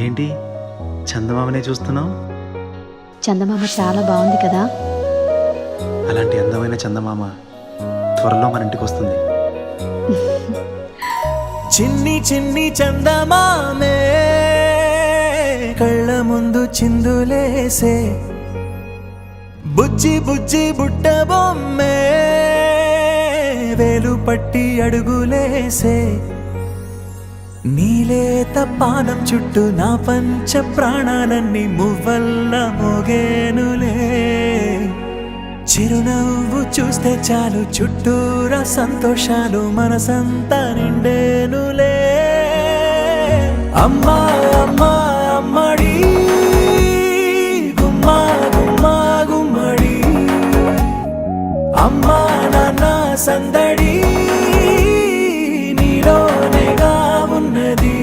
ఏంటి చందమామనే చూస్తున్నావు? చందమామ చాలా బాగుంది కదా. అలాంటి అందమైన చందమామ త్వరలో మన ఇంటికి వస్తుంది. చిన్ని చిన్ని చందమామే కళ్ళ ముందు చిందులేసే, బుజ్జి బుజ్జి బుట్ట బొమ్మే వేలు పట్టి అడుగులేసే, నీలేత పానం చుట్టూ నా పంచ ప్రాణాలన్నీ మువ్వల్ల మోగేనులే. చిరునవ్వు చూస్తే చాలు చుట్టూరా సంతోషాలు మనసంతా నిండేనులే. అమ్మా అమ్మా అమ్మడి గుమ్మా గుమ్మా గుమ్మడి, అమ్మా నాన్న సందడి నీలోనేగా ఉన్నది.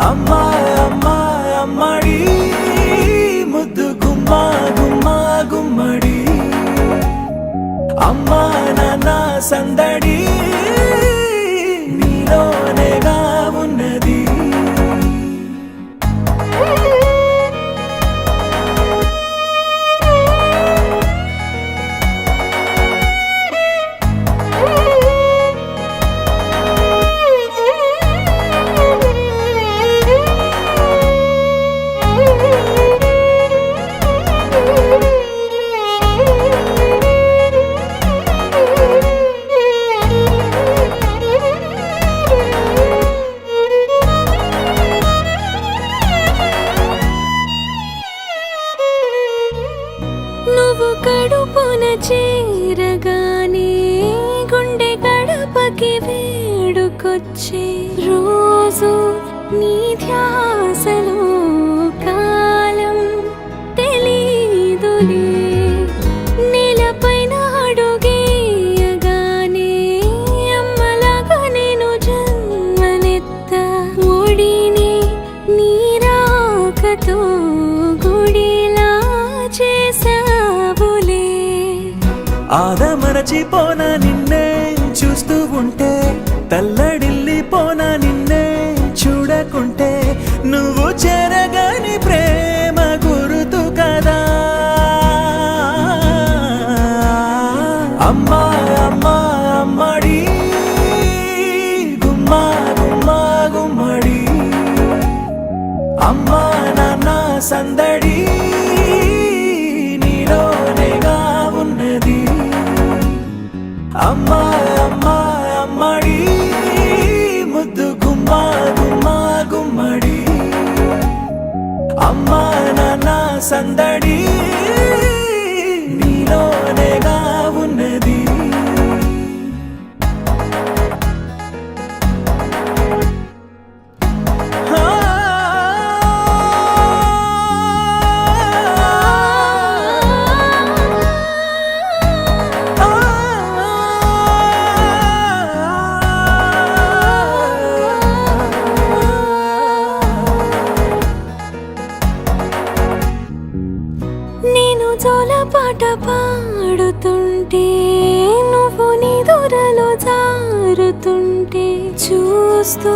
అమ్మా అమ్మా అమ్మడి ముద్దు గుమ్మా గుమ్మా గుమ్మడి, అమ్మా నాన్న సందడి నీలోనేగా ఉన్నది. నువ్వు కడుపున చేరగానే గుండె గడపకి వేడుకొచ్చే, రోజు నీ ధ్యాసలో కాలం తెలీదులే. నేలపైన అడుగేయగానే అమ్మలాగా నేను జన్మనెత్త, ఒడిని నీ రాకతో గుడిలా చేసావులే. ఆదమరచిపోనా నిన్నే చూస్తూ ఉంటే, తల్లడిల్లిపోనా నిన్నే చూడకుంటే, నువ్వు చెరగని ప్రేమ గురుతు కదా. అమ్మా అమ్మా అమ్మడి గుమ్మా గుమ్మా గుమ్మడి, అమ్మా నాన్న సందడి నీలోనేగా ఉన్నది. అమ్మా అమ్మా అమ్మడి ముద్దు గుమ్మా గుమ్మా గుమ్మడి, అమ్మా నాన్న సందడి నీలోనేగా ఉన్నది. నేను జోలపాట పాడుతుంటే, నువ్వు నీ దూరలో జారుతుంటే, చూస్తూ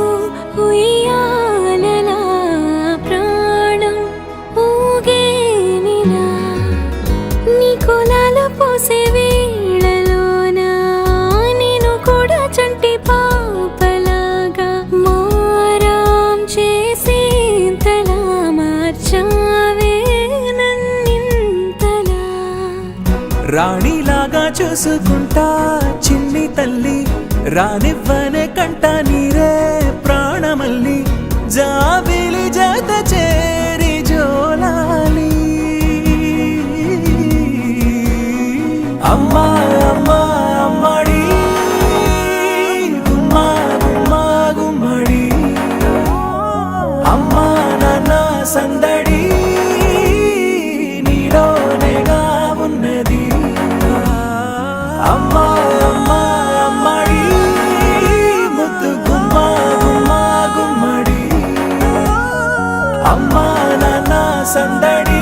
ఉయ్యాలలా ప్రాణం ఊగేనిలా. నీ కులాల పోసే వేళలోనా నేను కూడా చంటి పాపలాగా మారాం చేసేంతలా మార్చావే. రాణిలాగా చూసుకుంటా చిన్ని తల్లి, రానివ్వనే కంట నీరే ప్రాణమల్లి, జాబిలి జత చేరి జోలాలి. అమ్మా అమ్మా అమ్మడి గుమ్మా గుమ్మా గుమ్మడి, అమ్మా నాన్న సందడి నీలోనేగా ఉన్నది. అమ్మా అమ్మా అమ్మడి ముద్దు గుమ్మా గుమ్మా గుమ్మడి, అమ్మా నాన్న సందడి